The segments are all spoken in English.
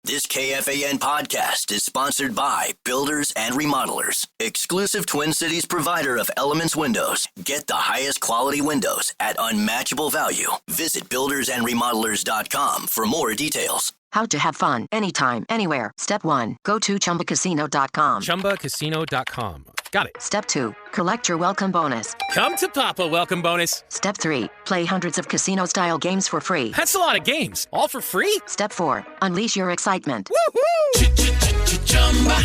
This KFAN podcast is sponsored by Builders and Remodelers, exclusive Twin Cities provider of Elements Windows. Get the highest quality windows at unmatchable value. Visit buildersandremodelers.com for more details. How to have fun anytime, anywhere. Step 1, go to ChumbaCasino.com. ChumbaCasino.com. Got it. Step 2, collect your welcome bonus. Come to Papa welcome bonus. Step 3, play hundreds of casino-style games for free. That's a lot of games. All for free? Step 4, unleash your excitement. Woohoo!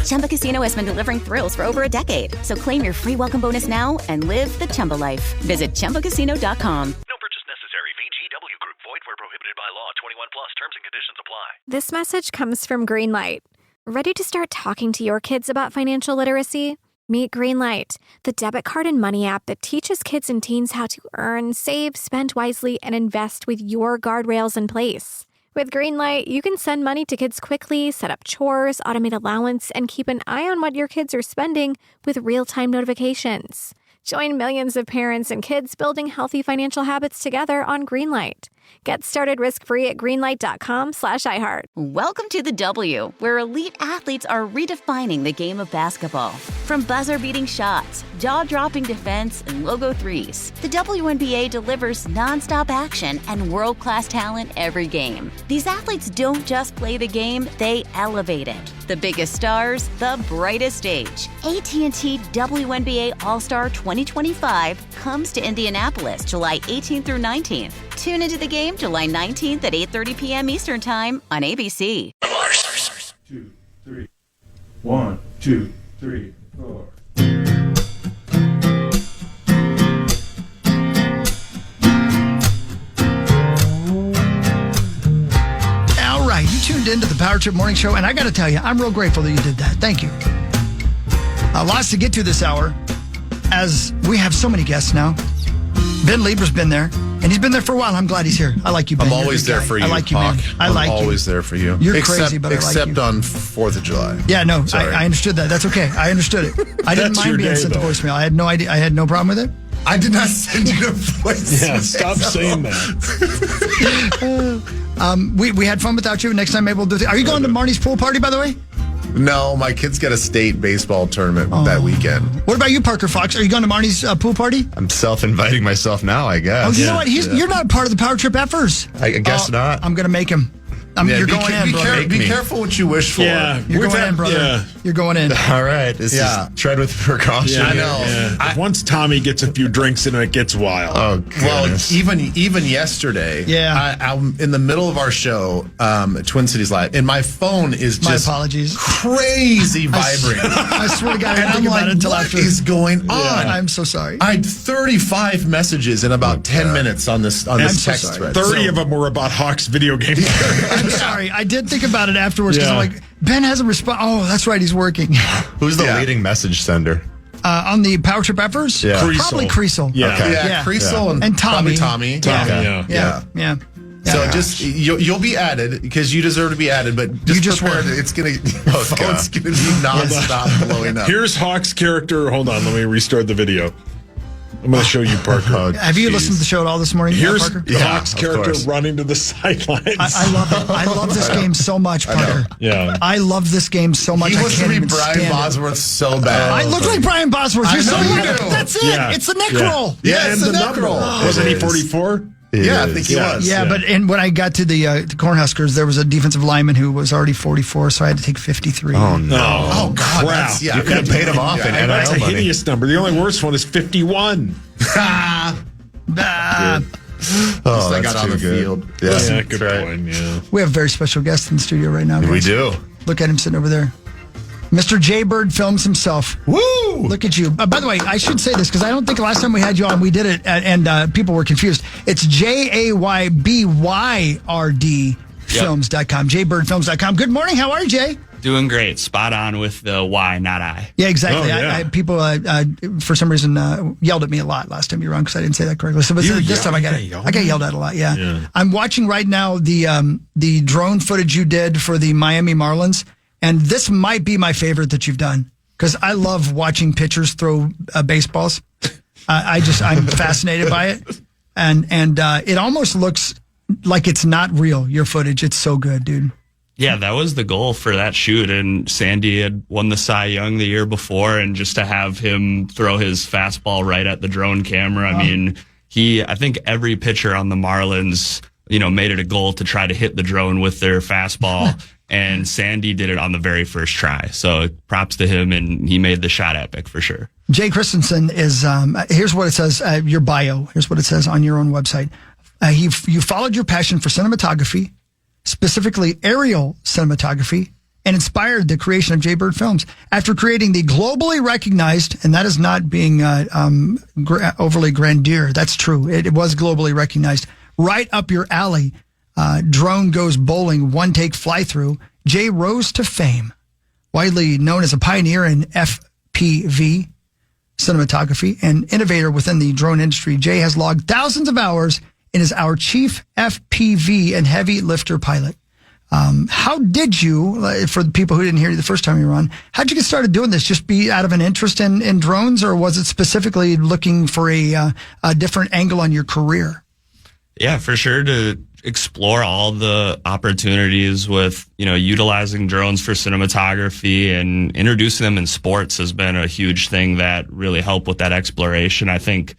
Chumba Casino has been delivering thrills for over a decade. So claim your free welcome bonus now and live the Chumba life. Visit ChumbaCasino.com. No purchase necessary. VGW Group. Void where prohibited by law. 21 plus. Terms and conditions apply. This message comes from Greenlight. Ready to start talking to your kids about financial literacy? Meet Greenlight, the debit card and money app that teaches kids and teens how to earn, save, spend wisely, and invest with your guardrails in place. With Greenlight, you can send money to kids quickly, set up chores, automate allowance, and keep an eye on what your kids are spending with real-time notifications. Join millions of parents and kids building healthy financial habits together on Greenlight. Get started risk-free at greenlight.com/iHeart. Welcome to the W, where elite athletes are redefining the game of basketball. From buzzer-beating shots, jaw-dropping defense, and logo threes, the WNBA delivers nonstop action and world-class talent every game. These athletes don't just play the game, they elevate it. The biggest stars, the brightest stage. AT&T WNBA All-Star 2025 comes to Indianapolis July 18th through 19th. Tune into the game July 19th at 8:30 p.m. Eastern Time on ABC. 2, 3. 1, 2, 3, 4. All right, you tuned into the Power Trip Morning Show, and I got to tell you, I'm real grateful that you did that. Thank you. Lots to get to this hour, as we have so many guests now. Ben Lieber's been there, and he's been there for a while. I'm glad he's here. I like you, Ben. I'm always there for you, I like you, man. I like you. I'm always there for you. You're crazy, but I like you. Except on 4th of July. Yeah, no, Sorry. I understood that. That's okay. I understood it. I didn't mind being sent to voicemail. I had no idea. I had no problem with it. I did not send you a voice. Yeah, stop saying that. We had fun without you. Next time, maybe we'll do it. Are you going to Marnie's pool party, by the way? No, my kids got a state baseball tournament that weekend. What about you, Parker Fox? Are you going to Marnie's pool party? I'm self-inviting myself now, I guess. Oh, you know what? You're not part of the Power Trip effers. I guess not. I'm going to make him. You're going in, brother. Be careful what you wish for. Yeah, you're going in, brother. Yeah. You're going in. All right. This is tread with precaution. Yeah, I know. Yeah. Once Tommy gets a few drinks in, it gets wild. Oh, goodness. Well, even yesterday, I'm in the middle of our show, Twin Cities Live, and my phone is just crazy vibrating. I swear to God, I and didn't think about it until what after. is going on? I'm so sorry. I had 35 messages in about 10 minutes on this text thread. 30 of them were about Hawks video game. I'm sorry. I did think about it afterwards because I'm like, Ben hasn't responded. Oh, that's right. He's working. Who's the leading message sender? On the Power Trip efforts? Yeah. Probably Creasel. Yeah. Okay. Yeah, Creasel and Tommy. Probably Tommy. Yeah. So just you'll be added because you deserve to be added, but just prepare. It's gonna be nonstop blowing up. Here's Hawk's character. Hold on, let me restart the video. I'm going to show you Parker. Have you listened to the show at all this morning? Here's Parker? Hawk's character running to the sidelines. I love it. I love this game so much, Parker. I love this game so much. He I wants can't to be even Brian stand Bosworth so bad. I look like Brian Bosworth. You're so you right. do. That's it. Yeah. It's the neck roll. Yeah, it's the neck roll. Wasn't he 44? Yeah, I think he was. Yeah, but when I got to the Cornhuskers, there was a defensive lineman who was already 44, so I had to take 53. Oh, no. Oh, God. Crap. You could have paid him off in NIL That's a money. hideous number. The only worst one is 51. I got on the field. Yeah, Good point. Yeah. We have a very special guest in the studio right now. Guys. We do. Look at him sitting over there. Mr. JayByrdFilms himself. Woo! Look at you. By the way, I should say this because I don't think the last time we had you on, we did it and people were confused. It's JayByrdFilms.com. JayByrdFilms.com. Good morning. How are you, Jay? Doing great. Spot on with the Y, not I. Yeah, exactly. Oh, yeah. People, for some reason, yelled at me a lot last time you were on because I didn't say that correctly. So this time I got yelled at a lot. Yeah. I'm watching right now the drone footage you did for the Miami Marlins, and this might be my favorite that you've done because I love watching pitchers throw baseballs. I'm fascinated by it, and it almost looks like it's not real. Your footage, it's so good, dude. Yeah, that was the goal for that shoot. And Sandy had won the Cy Young the year before, and just to have him throw his fastball right at the drone camera. I mean, I think every pitcher on the Marlins, made it a goal to try to hit the drone with their fastball. And Sandy did it on the very first try. So props to him, and he made the shot epic for sure. Jay Christensen is, here's what it says, your bio. Here's what it says on your own website. You followed your passion for cinematography, specifically aerial cinematography, and inspired the creation of JayByrdFilms. After creating the globally recognized, and that is not being overly grandeur, that's true. It was globally recognized. Right up your alley, Drone Goes Bowling, one-take fly-through. Jay rose to fame. Widely known as a pioneer in FPV cinematography and innovator within the drone industry, Jay has logged thousands of hours and is our chief FPV and heavy lifter pilot. How did you, for the people who didn't hear you the first time you were on, how'd you get started doing this? Just be out of an interest in drones, or was it specifically looking for a different angle on your career? Yeah, for sure, to explore all the opportunities with, utilizing drones for cinematography and introducing them in sports has been a huge thing that really helped with that exploration. I think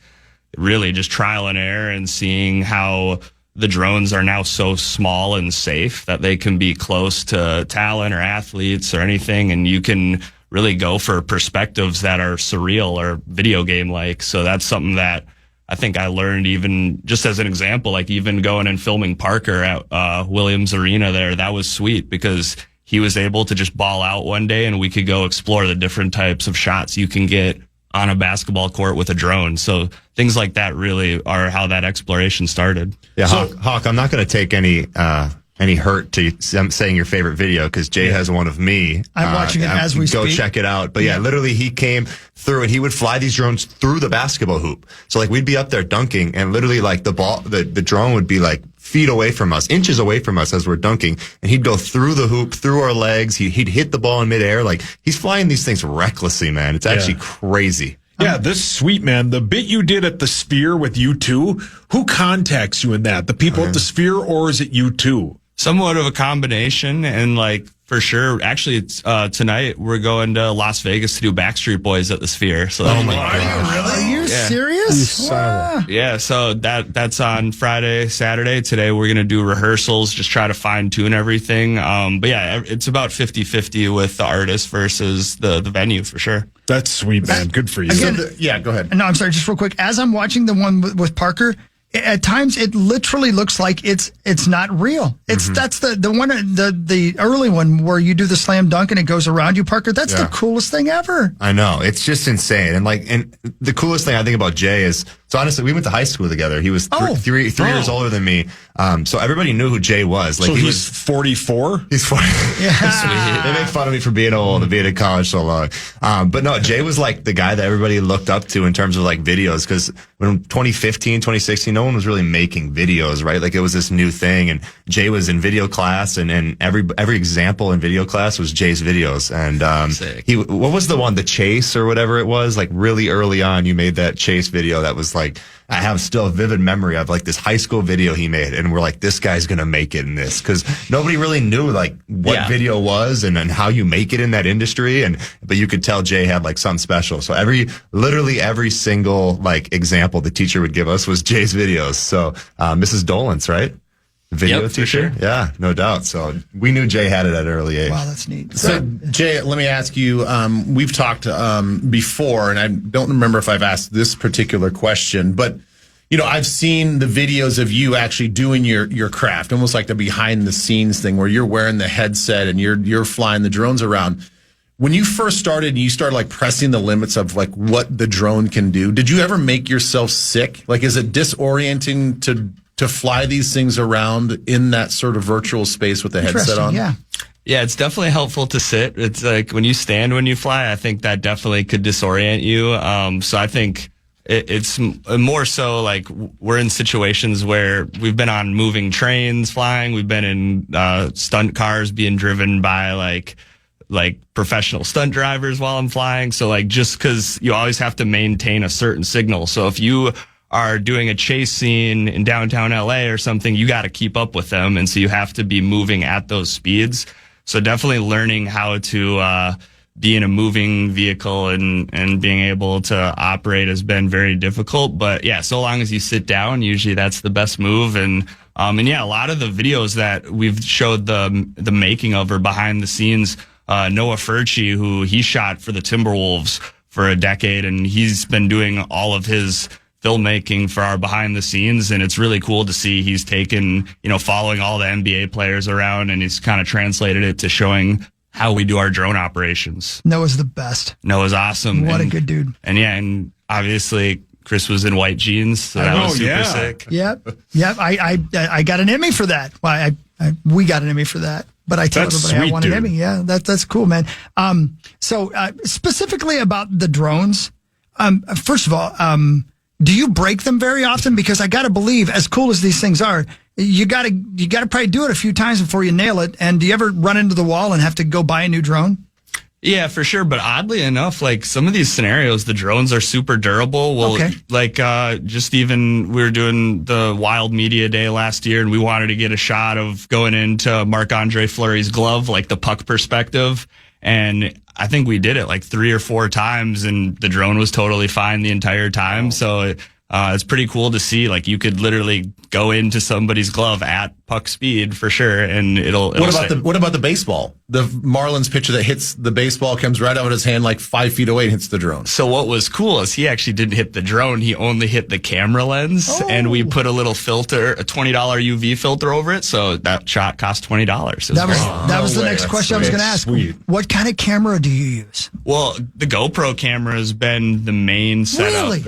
really just trial and error and seeing how the drones are now so small and safe that they can be close to talent or athletes or anything, and you can really go for perspectives that are surreal or video game like. So that's something that I think I learned, even just as an example, like even going and filming Parker at Williams Arena there. That was sweet because he was able to just ball out one day and we could go explore the different types of shots you can get on a basketball court with a drone. So things like that really are how that exploration started. Yeah, Hawk, I'm not going to take any hurt to saying your favorite video because Jay has one of me. I'm watching it as we speak. Go check it out. But yeah, literally he came through and he would fly these drones through the basketball hoop. So like we'd be up there dunking and literally like the drone would be like feet away from us, inches away from us as we're dunking. And he'd go through the hoop, through our legs. He'd hit the ball in midair. Like he's flying these things recklessly, man. It's actually crazy. Yeah, this is sweet, man. The bit you did at the Sphere with U2, who contacts you in that? The people at the Sphere, or is it U2? Somewhat of a combination, and like for sure. Actually, it's tonight we're going to Las Vegas to do Backstreet Boys at the Sphere. So oh my God, are you serious? Yeah, so that's on Friday, Saturday. Today we're gonna do rehearsals, just try to fine tune everything. But yeah, it's about 50-50 with the artist versus the venue for sure. That's sweet, man. Good for you. Again, go ahead. No, I'm sorry. Just real quick. As I'm watching the one with Parker, at times it literally looks like it's not real. That's the one, the early one where you do the slam dunk and it goes around you, Parker. That's the coolest thing ever. I know, it's just insane. And the coolest thing I think about Jay is, so honestly, we went to high school together. He was three years older than me. So everybody knew who Jay was. Like so he's 44. He's 40. Yeah, they make fun of me for being old and being in college so long. But no, Jay was like the guy that everybody looked up to in terms of like videos. Because when 2015, 2016, no one was really making videos, right? Like it was this new thing, and Jay was in video class, and every example in video class was Jay's videos. And what was the one, the chase or whatever it was? Like really early on, you made that chase video that was like, I have still a vivid memory of like this high school video he made, and we're like, this guy's gonna make it in this, because nobody really knew like what video was and how you make it in that industry, but you could tell Jay had like something special. So literally every single like example the teacher would give us was Jay's videos. So Mrs. Dolan's, right? Video teacher? Sure. Yeah, no doubt. So we knew Jay had it at an early age. Wow, that's neat. So Jay, let me ask you, we've talked before, and I don't remember if I've asked this particular question, but I've seen the videos of you actually doing your craft, almost like the behind the scenes thing where you're wearing the headset and you're flying the drones around. When you first started and you started like pressing the limits of like what the drone can do, did you ever make yourself sick? Like, is it disorienting to fly these things around in that sort of virtual space with the headset on? Yeah. Yeah, it's definitely helpful to sit. It's like when you stand when you fly, I think that definitely could disorient you. So I think it's more so like we're in situations where we've been on moving trains flying. We've been in stunt cars being driven by like professional stunt drivers while I'm flying. So like just because you always have to maintain a certain signal. So if you are doing a chase scene in downtown LA or something, you got to keep up with them. And so you have to be moving at those speeds. So definitely learning how to be in a moving vehicle and being able to operate has been very difficult. But yeah, so long as you sit down, usually that's the best move. And yeah, a lot of the videos that we've showed the making of or behind the scenes, Noah Furchy, who he shot for the Timberwolves for a decade, and he's been doing all of his filmmaking for our behind the scenes, and it's really cool to see he's taken, following all the NBA players around, and he's kind of translated it to showing how we do our drone operations. Noah's the best. Noah's awesome. What a good dude. And obviously Chris was in white jeans, so that was super sick. Yep. I got an Emmy for that. Well, we got an Emmy for that. But I tell everybody I want an Emmy. Yeah, that's cool, man. So specifically about the drones, first of all, do you break them very often? Because I got to believe, as cool as these things are, you got to probably do it a few times before you nail it. And do you ever run into the wall and have to go buy a new drone? Yeah, for sure. But oddly enough, like some of these scenarios, the drones are super durable. Well, just even we were doing the Wild Media Day last year, and we wanted to get a shot of going into Marc-Andre Fleury's glove, like the puck perspective. And I think we did it like 3 or 4 times, and the drone was totally fine the entire time. Wow. So it's pretty cool to see. Like you could literally go into somebody's glove at puck speed for sure, and it'll What about the baseball? The Marlins pitcher that hits the baseball comes right out of his hand like 5 feet away and hits the drone. So what was cool is he actually didn't hit the drone. He only hit the camera lens, and we put a little filter, a $20 UV filter over it. So that shot cost $20. That was the next question I was going to ask. Sweet. What kind of camera do you use? Well, the GoPro camera has been the main setup. Really?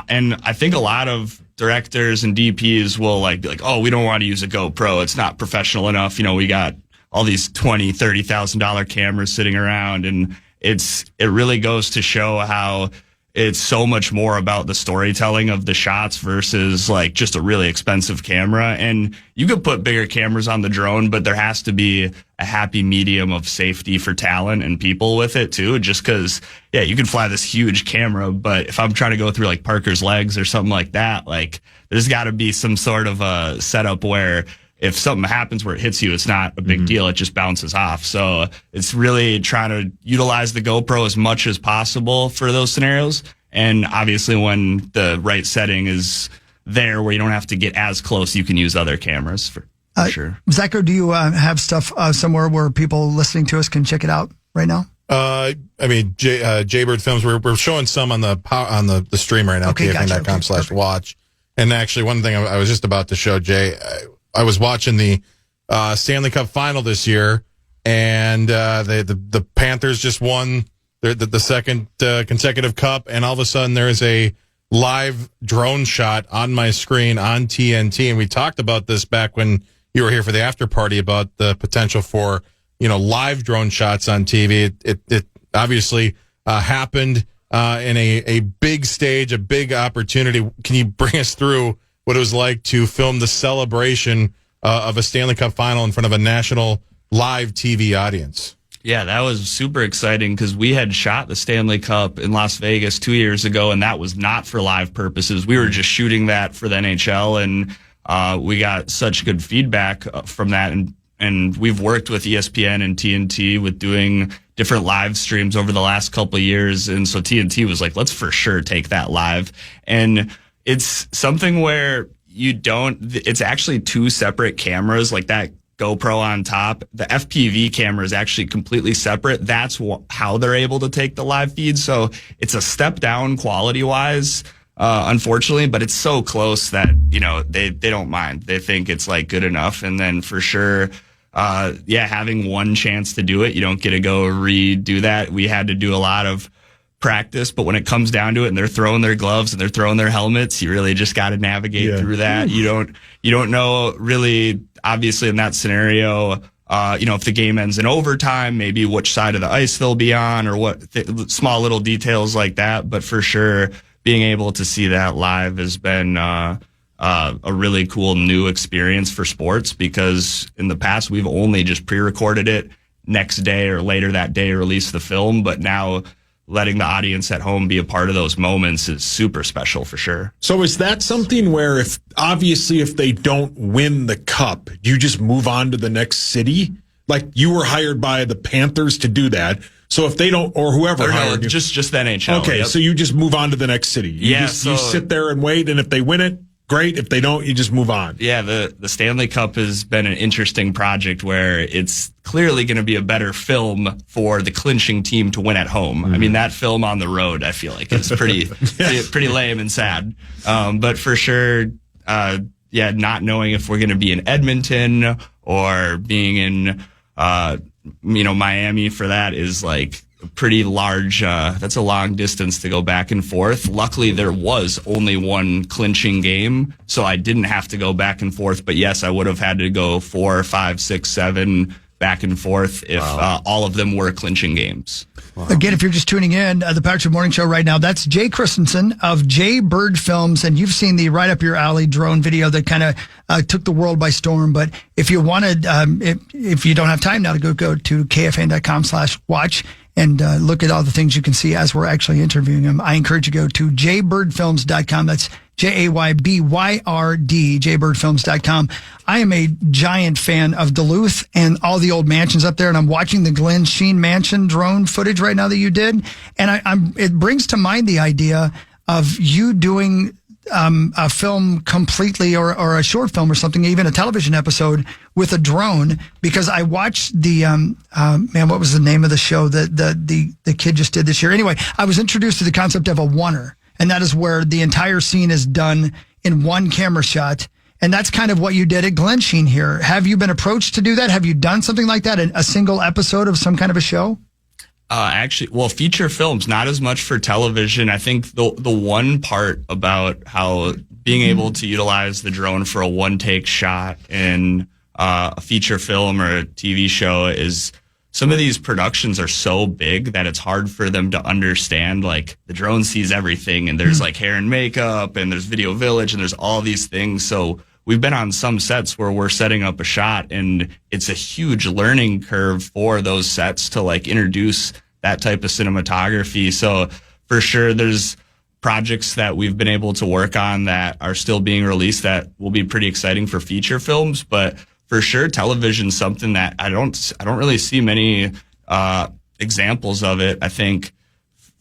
And I think a lot of directors and DPs will like be like, oh, we don't want to use a GoPro. It's not professional enough. We got all these $20,000, $30,000 cameras sitting around, and it really goes to show how it's so much more about the storytelling of the shots versus like just a really expensive camera. And you could put bigger cameras on the drone, but there has to be a happy medium of safety for talent and people with it too. Just because, yeah, you can fly this huge camera, but if I'm trying to go through like Parker's legs or something like that, like there's got to be some sort of a setup where if something happens where it hits you, it's not a big deal. It just bounces off. So it's really trying to utilize the GoPro as much as possible for those scenarios. And obviously when the right setting is there where you don't have to get as close, you can use other cameras for sure. Zacho, do you have stuff somewhere where people listening to us can check it out right now? JayByrdFilms, we're showing some on the stream right now, okay, KFAN.com/watch. And actually, one thing I was just about to show Jay, I was watching the Stanley Cup final this year, and the Panthers just won the second consecutive cup, and all of a sudden there's a live drone shot on my screen on TNT. And we talked about this back when you were here for the after party about the potential for, live drone shots on TV. It obviously happened in a big stage, a big opportunity. Can you bring us through what it was like to film the celebration of a Stanley Cup final in front of a national live TV audience? Yeah, that was super exciting because we had shot the Stanley Cup in Las Vegas 2 years ago, and that was not for live purposes. We were just shooting that for the NHL, and we got such good feedback from that. And we've worked with ESPN and TNT with doing different live streams over the last couple of years. And so TNT was like, let's for sure take that live. And it's something where it's actually 2 separate cameras, like that GoPro on top. The FPV camera is actually completely separate. That's how they're able to take the live feed. So it's a step down quality wise, unfortunately, but it's so close that, they don't mind. They think it's like good enough. And then for sure, having one chance to do it, you don't get to go redo that. We had to do a lot of practice, but when it comes down to it and they're throwing their gloves and they're throwing their helmets, you really just got to navigate through that. You don't know really, obviously in that scenario, if the game ends in overtime, maybe which side of the ice they'll be on or what small little details like that. But for sure, being able to see that live has been a really cool new experience for sports, because in the past we've only just pre-recorded it next day or later that day release the film. But now letting the audience at home be a part of those moments is super special for sure. So is that something where if they don't win the cup, you just move on to the next city? Like you were hired by the Panthers to do that. So if they don't, or whoever hired you. Just the NHL. Okay, so you just move on to the next city. You sit there and wait, and if they win it, great. If they don't, you just move on. Yeah, the Stanley Cup has been an interesting project where it's clearly going to be a better film for the clinching team to win at home. I mean, that film on the road, I feel like, is pretty lame and sad. But for sure, not knowing if we're going to be in Edmonton or being in, Miami for that is like a pretty large, that's a long distance to go back and forth. Luckily, there was only one clinching game, so I didn't have to go back and forth. But yes, I would have had to go 4, 5, 6, 7 back and forth if all of them were clinching games. Wow. Again, if you're just tuning in, the Power Trip Morning Show right now, that's Jay Christensen of JayByrdFilms, and you've seen the right up your alley drone video that kind of took the world by storm. But if you wanted, if you don't have time now to go to KFAN.com/watch and look at all the things you can see as we're actually interviewing him, I encourage you to go to JayByrdFilms.com. That's JayByrd, JayByrdFilms.com. I am a giant fan of Duluth and all the old mansions up there, and I'm watching the Glen Sheen Mansion drone footage right now that you did, and it brings to mind the idea of you doing a film completely, or a short film or something, even a television episode with a drone, because I watched the what was the name of the show that the kid just did this year? Anyway, I was introduced to the concept of a oneer. And that is where the entire scene is done in one camera shot. And that's kind of what you did at Glen Sheen here. Have you been approached to do that? Have you done something like that, a single episode of some kind of a show? Feature films, not as much for television. I think the one part about how being able to utilize the drone for a one-take shot in a feature film or a TV show is some of these productions are so big that it's hard for them to understand, like the drone sees everything and there's like hair and makeup and there's video village and there's all these things. So we've been on some sets where we're setting up a shot and it's a huge learning curve for those sets to like introduce that type of cinematography. So for sure, there's projects that we've been able to work on that are still being released that will be pretty exciting for feature films, but for sure, television's something that I don't really see many examples of it. I think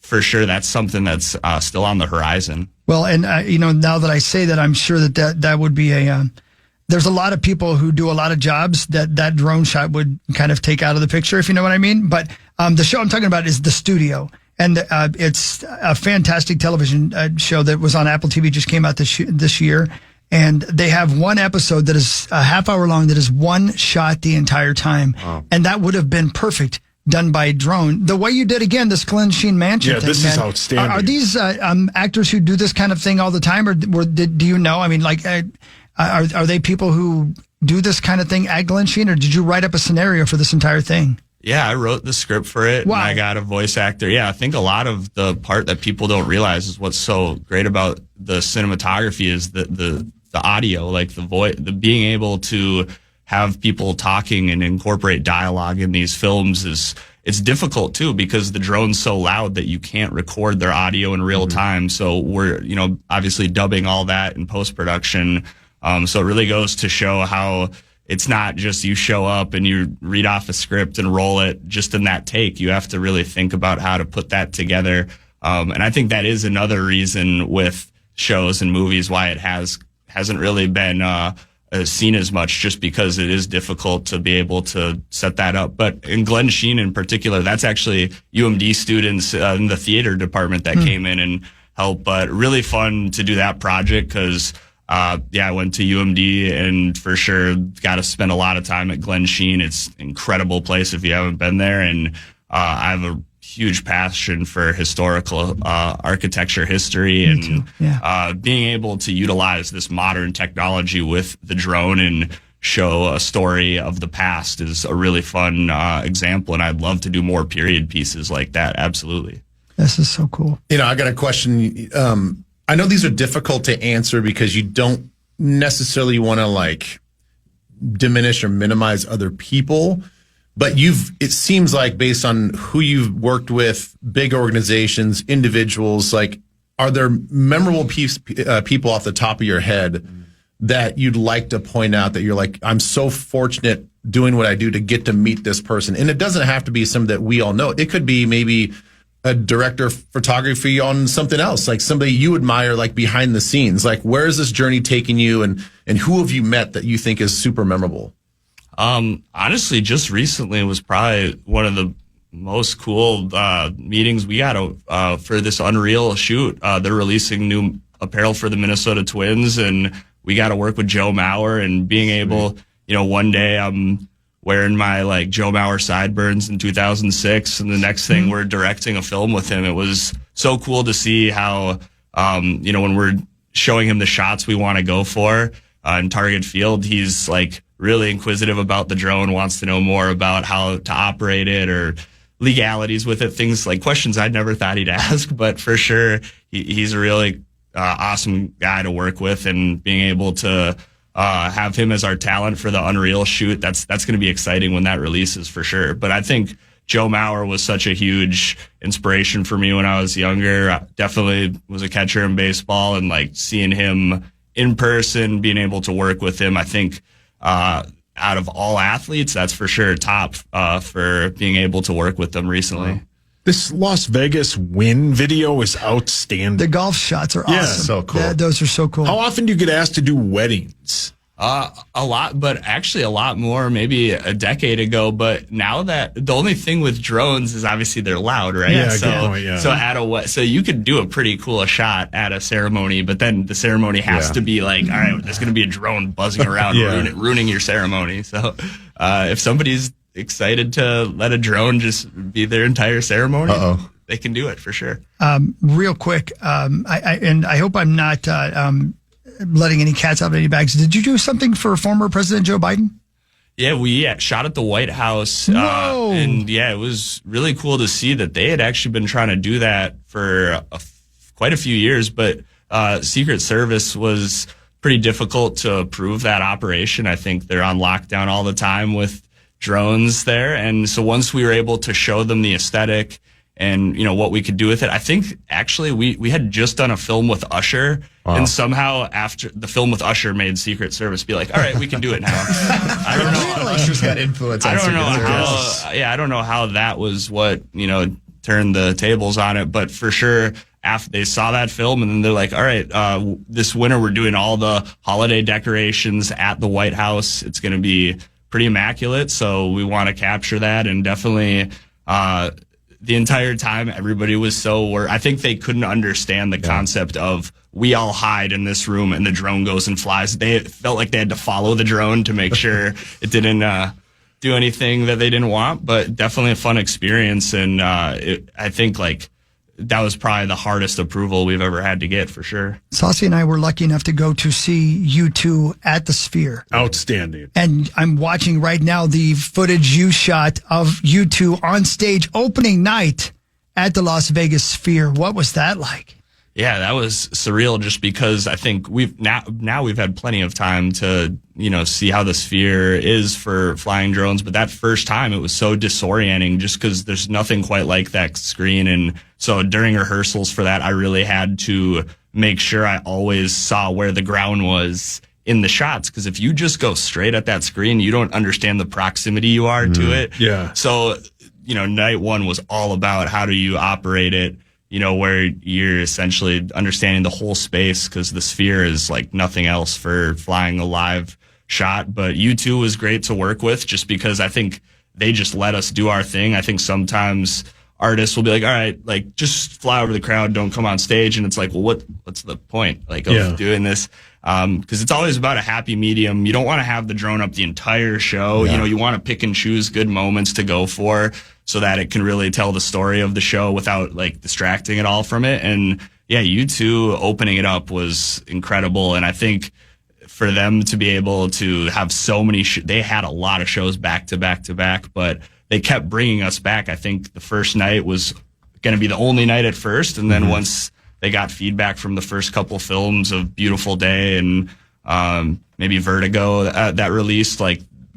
for sure that's something that's still on the horizon. Well, and now that I say that, I'm sure that would be there's a lot of people who do a lot of jobs that drone shot would kind of take out of the picture, if you know what I mean. But the show I'm talking about is The Studio. And it's a fantastic television show that was on Apple TV, just came out this year. And they have one episode that is a half hour long that is one shot the entire time. Wow. And that would have been perfect done by drone. The way you did, again, this Glen Sheen Mansion thing. This is outstanding. Are these actors who do this kind of thing all the time? Or do you know? I mean, like, are they people who do this kind of thing at Glen Sheen? Or did you write up a scenario for this entire thing? Yeah, I wrote the script for it. Wow. And I got a voice actor. Yeah, I think a lot of the part that people don't realize is what's so great about the cinematography is the audio, like the voice, the being able to have people talking and incorporate dialogue in these films it's difficult too, because the drone's so loud that you can't record their audio in real time. So we're, obviously dubbing all that in post-production. So it really goes to show how it's not just you show up and you read off a script and roll it just in that take. You have to really think about how to put that together. And I think that is another reason with shows and movies why it hasn't really been seen as much, just because it is difficult to be able to set that up. But in Glen Sheen in particular, that's actually UMD students in the theater department that came in and helped. But really fun to do that project because, I went to UMD and for sure got to spend a lot of time at Glen Sheen. It's an incredible place if you haven't been there. And I have a huge passion for historical architecture history and being able to utilize this modern technology with the drone and show a story of the past is a really fun example. And I'd love to do more period pieces like that. Absolutely. This is so cool. I got a question. I know these are difficult to answer because you don't necessarily want to like diminish or minimize other people. But it seems like based on who you've worked with, big organizations, individuals, like, are there memorable people off the top of your head that you'd like to point out that you're like, I'm so fortunate doing what I do to get to meet this person? And it doesn't have to be somebody that we all know. It could be maybe a director of photography on something else, like somebody you admire, like behind the scenes. Like, where is this journey taking you, and who have you met that you think is super memorable? Honestly, just recently was probably one of the most cool meetings we got for this Unreal shoot. They're releasing new apparel for the Minnesota Twins, and we got to work with Joe Mauer, and being able, one day I'm wearing my like Joe Mauer sideburns in 2006, and the next thing we're directing a film with him. It was so cool to see how, when we're showing him the shots we want to go for in target field, he's like really inquisitive about the drone, wants to know more about how to operate it or legalities with it, things like questions I'd never thought he'd ask, but for sure he's a really awesome guy to work with, and being able to have him as our talent for the Unreal shoot, that's going to be exciting when that releases for sure. But I think Joe Mauer was such a huge inspiration for me when I was younger. I definitely was a catcher in baseball, and like seeing him in person, being able to work with him, I think out of all athletes, that's for sure top for being able to work with them recently. Wow. This Las Vegas win video is outstanding. The golf shots are awesome. So cool. Yeah, those are so cool. How often do you get asked to do weddings? A lot, but actually a lot more maybe a decade ago. But now that the only thing with drones is obviously they're loud, right? Yeah, so, good point, yeah. So you could do a pretty cool shot at a ceremony, but then the ceremony has to be like, all right, there's going to be a drone buzzing around ruining your ceremony. So if somebody's excited to let a drone just be their entire ceremony, they can do it for sure. Real quick, I hope I'm not letting any cats out of any bags. Did you do something for former President Joe Biden? Yeah, we shot at the White House. And it was really cool to see that they had actually been trying to do that for quite a few years, but Secret Service was pretty difficult to approve that operation. I think they're on lockdown all the time with drones there. And so once we were able to show them the aesthetic and, what we could do with it, I think actually we had just done a film with Usher. Wow. And somehow after the film with Usher made Secret Service be like, all right, we can do it now. I don't know. Usher's got influence. I don't know how. I don't know how that was what turned the tables on it, but for sure. After they saw that film, and then they're like, all right, this winter we're doing all the holiday decorations at the White House. It's going to be pretty immaculate, so we want to capture that. And definitely the entire time everybody was I think they couldn't understand the concept of we all hide in this room and the drone goes and flies. They felt like they had to follow the drone to make sure it didn't do anything that they didn't want, but definitely a fun experience. And I think that was probably the hardest approval we've ever had to get, for sure. Saucy and I were lucky enough to go to see U2 at the Sphere. Outstanding. And I'm watching right now the footage you shot of U2 on stage opening night at the Las Vegas Sphere. What was that like? Yeah, that was surreal, just because I think we've had plenty of time to, see how the Sphere is for flying drones. But that first time, it was so disorienting just because there's nothing quite like that screen. And so during rehearsals for that, I really had to make sure I always saw where the ground was in the shots. Because if you just go straight at that screen, you don't understand the proximity you are to it. Yeah. So, night one was all about how do you operate it, where you're essentially understanding the whole space, because the Sphere is like nothing else for flying a live shot. But U2 was great to work with, just because I think they just let us do our thing. I think sometimes artists will be like, all right, just fly over the crowd, don't come on stage. And it's like, well, what's the point of doing this? Because it's always about a happy medium. You don't want to have the drone up the entire show. Yeah. You want to pick and choose good moments to go for, so that it can really tell the story of the show without distracting it all from it. And yeah, U2 opening it up was incredible. And I think for them to be able to have so many, they had a lot of shows back to back to back, but they kept bringing us back. I think the first night was going to be the only night at first. And then once they got feedback from the first couple films of Beautiful Day and maybe Vertigo that released,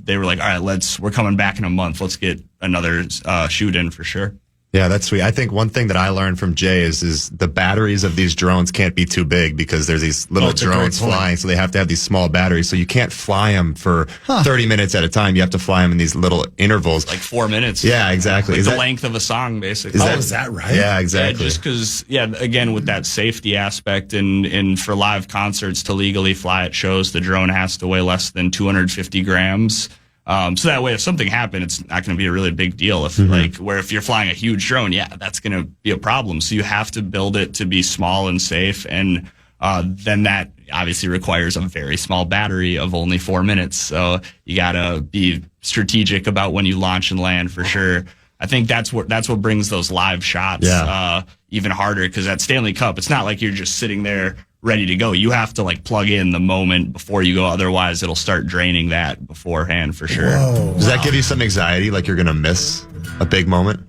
they were like, all right, we're coming back in a month. Let's get another shoot in for sure. Yeah, that's sweet. I think one thing that I learned from Jay is the batteries of these drones can't be too big because there's these little drones flying, so they have to have these small batteries. So you can't fly them for 30 minutes at a time. You have to fly them in these little intervals. Like 4 minutes. Yeah, exactly. Like the length of a song, basically. Is that right? Yeah, exactly. Yeah, just because, again, with that safety aspect and for live concerts to legally fly at shows, the drone has to weigh less than 250 grams. So that way, if something happened, it's not going to be a really big deal. If if you're flying a huge drone, that's going to be a problem. So you have to build it to be small and safe. And then that obviously requires a very small battery of only 4 minutes. So you got to be strategic about when you launch and land for sure. I think that's what brings those live shots even harder, because at Stanley Cup, it's not like you're just sitting there ready to go. You have to plug in the moment before you go. Otherwise, it'll start draining that beforehand for sure. Whoa, Does that give you some anxiety, like you're going to miss a big moment?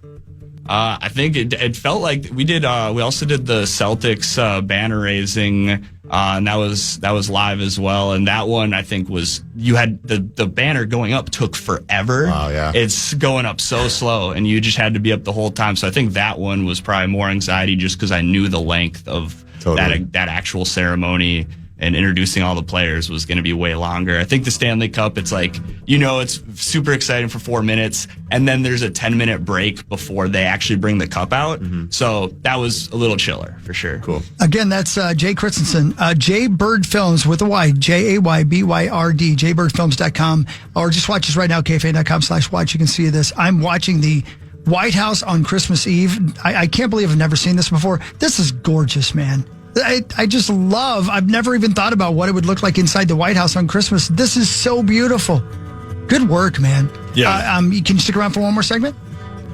I think it felt like we did. We also did the Celtics banner raising, and that was live as well. And that one, I think, was you had the banner going up took forever. Wow, yeah. It's going up so slow, and you just had to be up the whole time. So I think that one was probably more anxiety, just because I knew the length of that actual ceremony. And introducing all the players was going to be way longer. I think the Stanley Cup, it's it's super exciting for 4 minutes, and then there's a 10-minute break before they actually bring the cup out. So that was a little chiller for sure. Cool. Again, that's Jay Christensen, JayByrdFilms with a Y, JayByrd, JayByrdFilms.com, or just watch us right now, KFAN.com/watch. You can see this. I'm watching the White House on Christmas Eve. I can't believe I've never seen this before. This is gorgeous, man. I just love, I've never even thought about what it would look like inside the White House on Christmas. This is so beautiful. Good work, man. Yeah. Can you stick around for one more segment?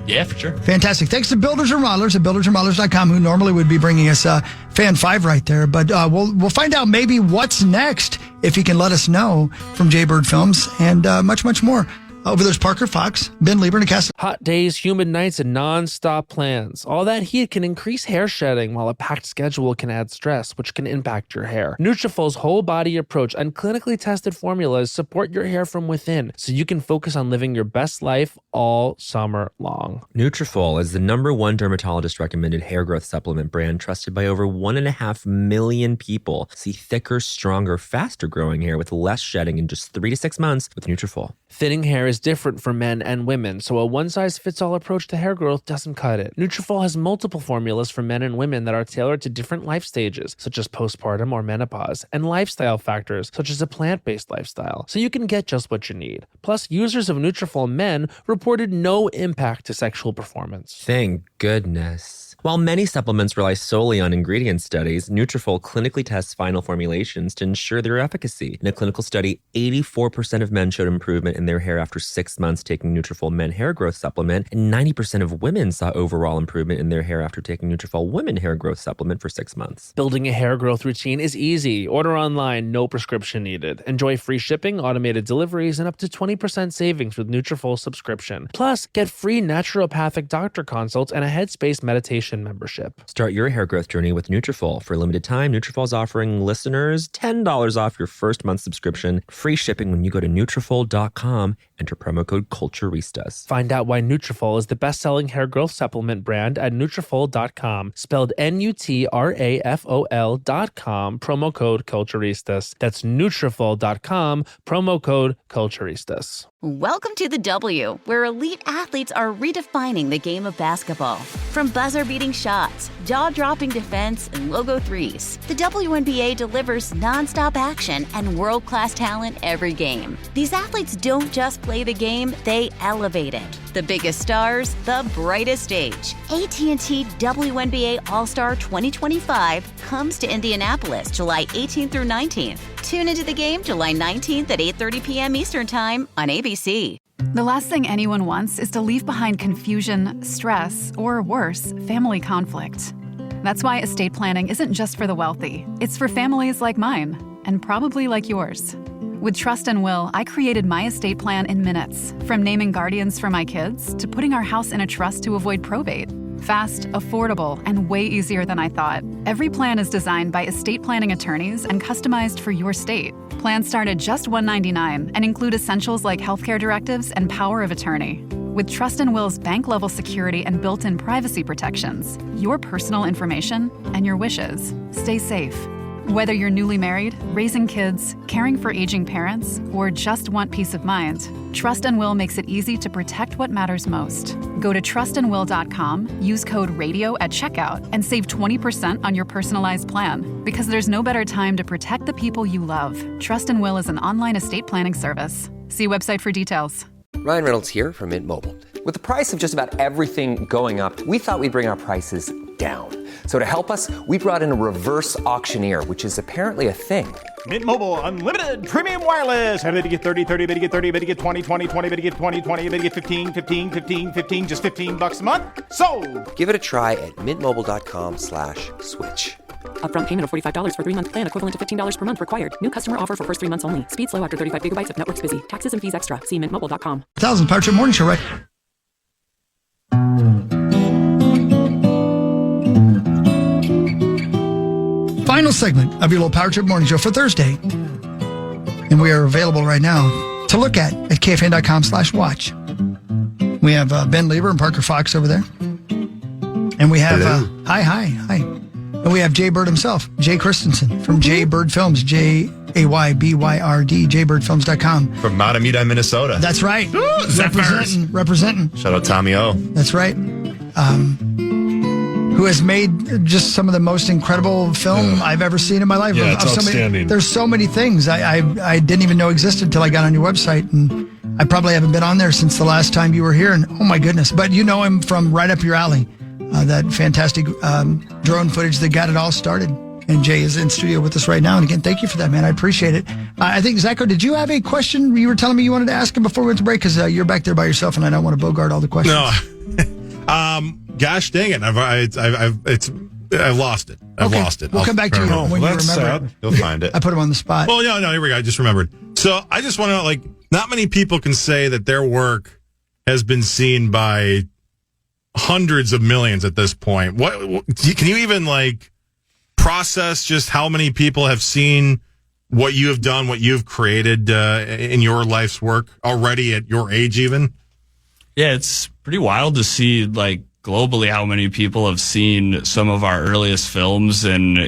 Yeah, for sure. Fantastic. Thanks to Builders and Remodelers at buildersandremodelers.com, who normally would be bringing us Fan 5 right there. But we'll find out maybe what's next, if he can let us know, from Jaybird Films, and much, much more. Over there's Parker Fox, Ben Lieber, and Cass. Hot days, humid nights, and non-stop plans. All that heat can increase hair shedding, while a packed schedule can add stress, which can impact your hair. Nutrafol's whole body approach and clinically tested formulas support your hair from within, so you can focus on living your best life all summer long. Nutrafol is the #1 dermatologist-recommended hair growth supplement brand, trusted by over 1.5 million people. See thicker, stronger, faster-growing hair with less shedding in just 3 to 6 months with Nutrafol. Thinning hair is different for men and women, so a one-size-fits-all approach to hair growth doesn't cut it. Nutrafol has multiple formulas for men and women that are tailored to different life stages, such as postpartum or menopause, and lifestyle factors, such as a plant-based lifestyle, so you can get just what you need. Plus, users of Nutrafol men reported no impact to sexual performance. Thank goodness. While many supplements rely solely on ingredient studies, Nutrafol clinically tests final formulations to ensure their efficacy. In a clinical study, 84% of men showed improvement in their hair after 6 months taking Nutrafol Men Hair Growth Supplement, and 90% of women saw overall improvement in their hair after taking Nutrafol Women Hair Growth Supplement for 6 months. Building a hair growth routine is easy. Order online, no prescription needed. Enjoy free shipping, automated deliveries, and up to 20% savings with Nutrafol subscription. Plus, get free naturopathic doctor consults and a Headspace meditation membership. Start your hair growth journey with Nutrafol. For a limited time, Nutrafol is offering listeners $10 off your first month subscription. Free shipping when you go to Nutrafol.com. Enter promo code Culturistas. Find out why Nutrafol is the best-selling hair growth supplement brand at Nutrafol.com. Spelled Nutrafol.com. Promo code Culturistas. That's Nutrafol.com. Promo code Culturistas. Welcome to the W, where elite athletes are redefining the game of basketball. From buzzer-beating shots, jaw-dropping defense, and logo threes, the WNBA delivers nonstop action and world-class talent every game. These athletes don't just play the game, they elevate it. The biggest stars, the brightest stage. AT&T WNBA All-Star 2025 comes to Indianapolis July 18th through 19th. Tune into the game July 19th at 8:30 p.m. Eastern Time on ABC. The last thing anyone wants is to leave behind confusion, stress, or worse, family conflict. That's why estate planning isn't just for the wealthy. It's for families like mine, and probably like yours. With Trust and Will, I created my estate plan in minutes, from naming guardians for my kids to putting our house in a trust to avoid probate. Fast, affordable, and way easier than I thought. Every plan is designed by estate planning attorneys and customized for your state. Plans start at just $199 and include essentials like healthcare directives and power of attorney. With Trust and Will's bank-level security and built-in privacy protections, your personal information and your wishes stay safe. Whether you're newly married, raising kids, caring for aging parents, or just want peace of mind, Trust and Will makes it easy to protect what matters most. Go to trustandwill.com, use code RADIO at checkout, and save 20% on your personalized plan. Because there's no better time to protect the people you love. Trust and Will is an online estate planning service. See website for details. Ryan Reynolds here from Mint Mobile. With the price of just about everything going up, we thought we'd bring our prices down. So to help us, we brought in a reverse auctioneer, which is apparently a thing. Mint Mobile Unlimited Premium Wireless. How to get 30, 30, bit to get 30, bit to get 20, 20, 20, bit to get 20, 20, bit to get 15, 15, 15, 15, just $15 a month? Sold! Give it a try at mintmobile.com/switch. Upfront payment of $45 for 3-month plan, equivalent to $15 per month required. New customer offer for first 3 months only. Speed slow after 35 gigabytes if network's busy. Taxes and fees extra. See mintmobile.com. 1000 Power Trip Morning Show, right? Final segment of your little Power Trip Morning Show for Thursday. And we are available right now to look at KFAN.com/watch. We have Ben Lieber and Parker Fox over there. And we have, hi. And we have Jay Bird himself, Jay Christensen from JayByrdFilms, JayByrd, JayByrdFilms.com. From Matamidi, Minnesota. That's right. Representing. Shout out Tommy O. That's right. Who has made just some of the most incredible film I've ever seen in my life. Yeah, it's outstanding. There's so many things I didn't even know existed until I got on your website, and I probably haven't been on there since the last time you were here, and oh my goodness. But you know him from right up your alley, that fantastic drone footage that got it all started. And Jay is in studio with us right now. And again, thank you for that, man. I appreciate it. I think, Zacho, did you have a question you were telling me you wanted to ask him before we went to break? Because you're back there by yourself, and I don't want to bogart all the questions. No. Gosh dang it! I've lost it. I've lost it. We'll come back to you when you remember sad. it. You'll find it. I put him on the spot. Well, no, here we go. I just remembered. So I just want to know, not many people can say that their work has been seen by hundreds of millions at this point. What can you even process just how many people have seen what you have done, what you've created in your life's work already at your age, even? Yeah, it's pretty wild to see globally how many people have seen some of our earliest films and